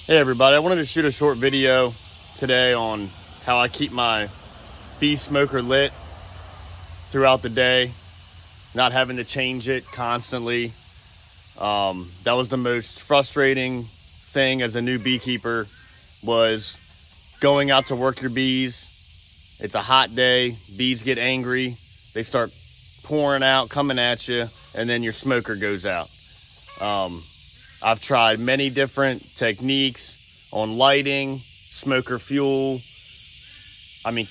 Hey everybody, I wanted to shoot a short video today on how I keep my bee smoker lit throughout the day, not having to change it constantly. That was the most frustrating thing as a new beekeeper, was going out to work your bees. It's a hot day, bees get angry, they start pouring out, coming at you, and then your smoker goes out. I've tried many different techniques on lighting, smoker fuel,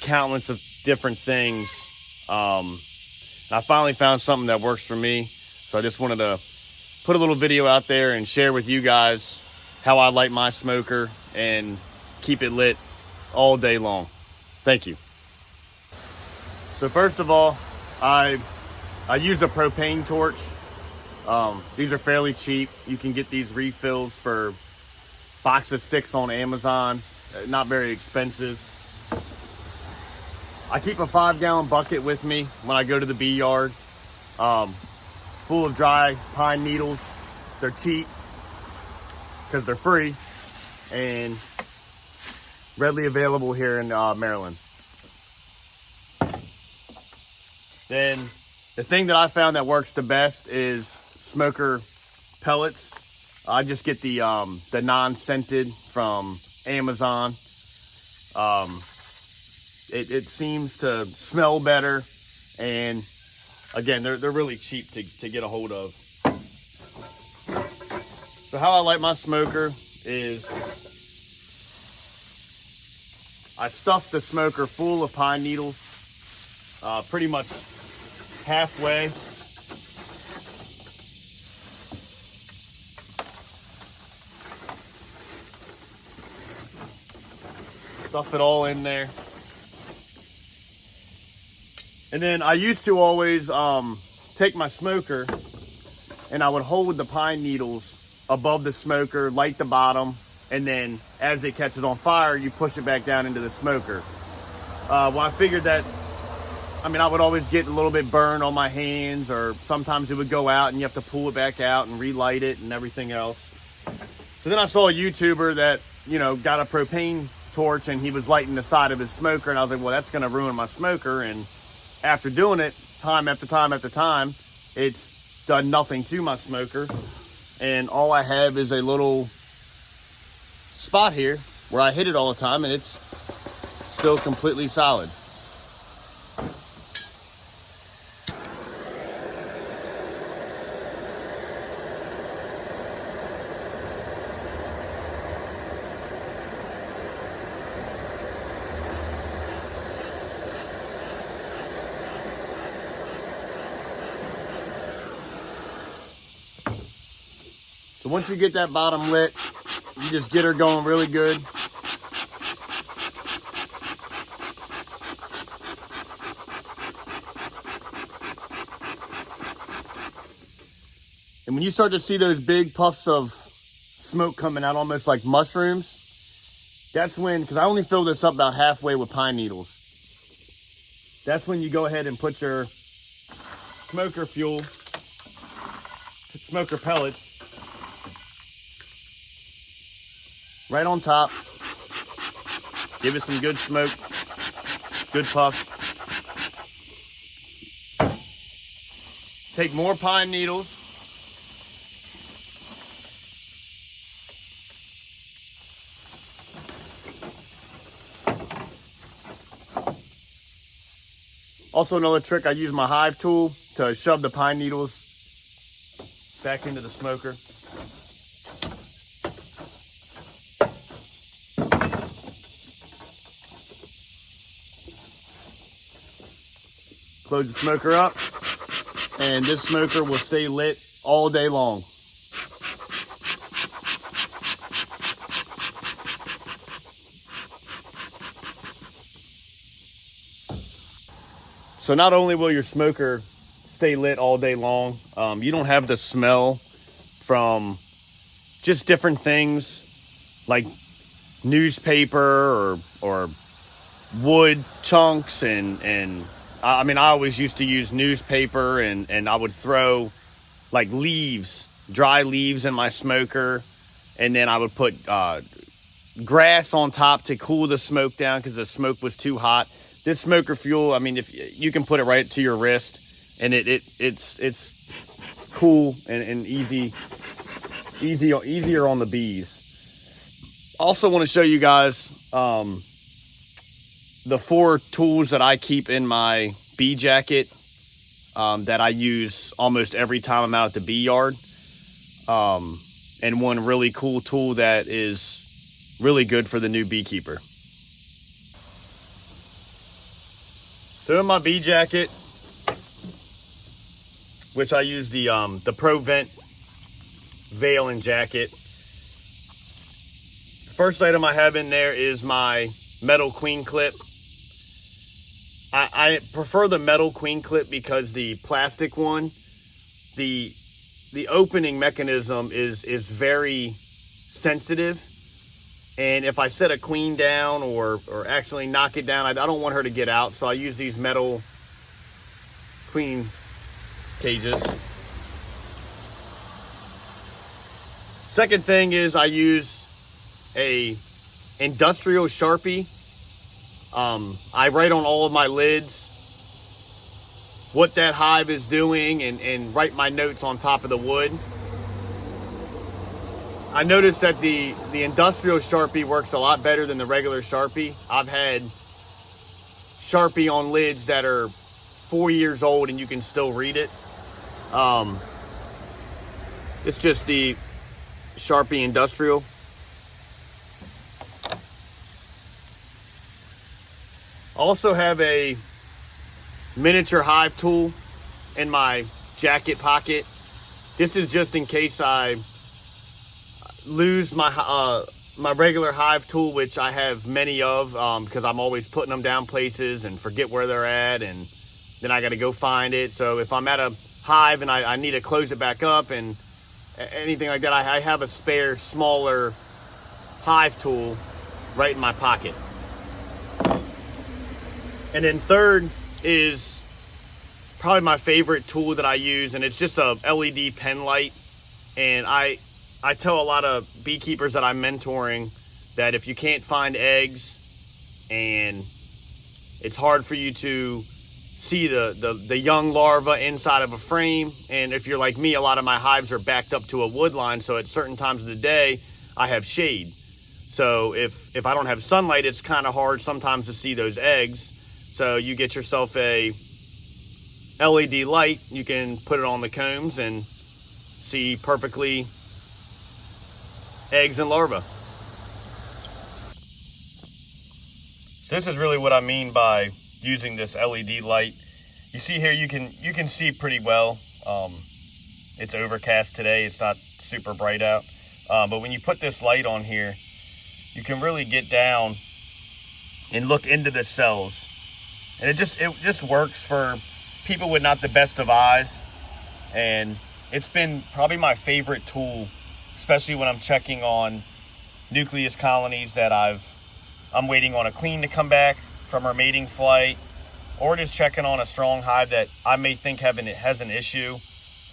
countless of different things. I finally found something that works for me. So I just wanted to put a little video out there and share with you guys how I light my smoker and keep it lit all day long. Thank you. So first of all, I use a propane torch. These are fairly cheap. You can get these refills for box of 6 on Amazon. Not very expensive. I keep a 5-gallon bucket with me when I go to the bee yard, full of dry pine needles. They're cheap because they're free and readily available here in Maryland. Then the thing that I found that works the best is smoker pellets. I just get the non-scented from Amazon. It seems to smell better, and again, they're really cheap to get a hold of. So how I light my smoker is I stuff the smoker full of pine needles, pretty much halfway. Stuff it all in there. And then I used to always take my smoker and I would hold the pine needles above the smoker, light the bottom, and then as it catches on fire, you push it back down into the smoker. Well, I figured that, I would always get a little bit burned on my hands, or sometimes it would go out and you have to pull it back out and relight it and everything else. So then I saw a YouTuber that, got a propane torch and he was lighting the side of his smoker, and I was like, well, that's going to ruin my smoker. And after doing it time after time after time, it's done nothing to my smoker. And all I have is a little spot here where I hit it all the time, and it's still completely solid. So once you get that bottom lit, you just get her going really good. And when you start to see those big puffs of smoke coming out, almost like mushrooms, that's when, because I only fill this up about halfway with pine needles. That's when you go ahead and put your smoker fuel, smoker pellets, right on top. Give it some good smoke, good puff. Take more pine needles. Also, another trick, I use my hive tool to shove the pine needles back into the smoker. Close the smoker up, and this smoker will stay lit all day long. So not only will your smoker stay lit all day long, you don't have the smell from just different things like newspaper or wood chunks and I always used to use newspaper, and I would throw like leaves, dry leaves in my smoker, and then I would put grass on top to cool the smoke down because the smoke was too hot. This smoker fuel, I mean, if you can put it right to your wrist, and it's cool and easier on the bees. Also want to show you guys the 4 tools that I keep in my bee jacket that I use almost every time I'm out at the bee yard. And one really cool tool that is really good for the new beekeeper. So in my bee jacket, which I use the ProVent veil and jacket. The first item I have in there is my metal queen clip. I prefer the metal queen clip because the plastic one, the opening mechanism is very sensitive. And if I set a queen down or accidentally knock it down, I don't want her to get out. So I use these metal queen cages. Second thing is I use a industrial Sharpie. I write on all of my lids what that hive is doing and write my notes on top of the wood. I noticed that the industrial Sharpie works a lot better than the regular Sharpie. I've had Sharpie on lids that are 4 years old and you can still read it. It's just the Sharpie Industrial. I also have a miniature hive tool in my jacket pocket. This is just in case I lose my my regular hive tool, which I have many of, because I'm always putting them down places and forget where they're at, and then I got to go find it. So if I'm at a hive and I need to close it back up and anything like that, I have a spare smaller hive tool right in my pocket. And then third is probably my favorite tool that I use, and it's just a LED pen light. And I tell a lot of beekeepers that I'm mentoring that if you can't find eggs and it's hard for you to see the young larva inside of a frame, and if you're like me, a lot of my hives are backed up to a wood line, so at certain times of the day I have shade. So if I don't have sunlight, it's kind of hard sometimes to see those eggs. So you get yourself a LED light, you can put it on the combs and see perfectly eggs and larvae. So this is really what I mean by using this LED light. You see here, you can see pretty well. It's overcast today, it's not super bright out. But when you put this light on here, you can really get down and look into the cells. And it just works for people with not the best of eyes. And it's been probably my favorite tool, especially when I'm checking on nucleus colonies that I'm waiting on a queen to come back from her mating flight, or just checking on a strong hive that I may think has an issue,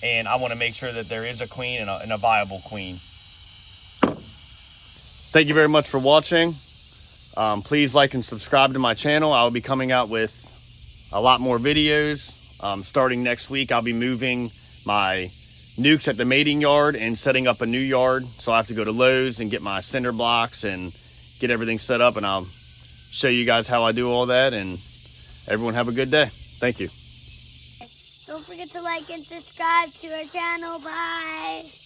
and I want to make sure that there is a queen and a viable queen. Thank you very much for watching. Please like and subscribe to my channel. I will be coming out with a lot more videos. Starting next week, I'll be moving my nukes at the mating yard and setting up a new yard. So I have to go to Lowe's and get my cinder blocks and get everything set up, and I'll show you guys how I do all that. And everyone have a good day. Thank you. Don't forget to like and subscribe to our channel. Bye.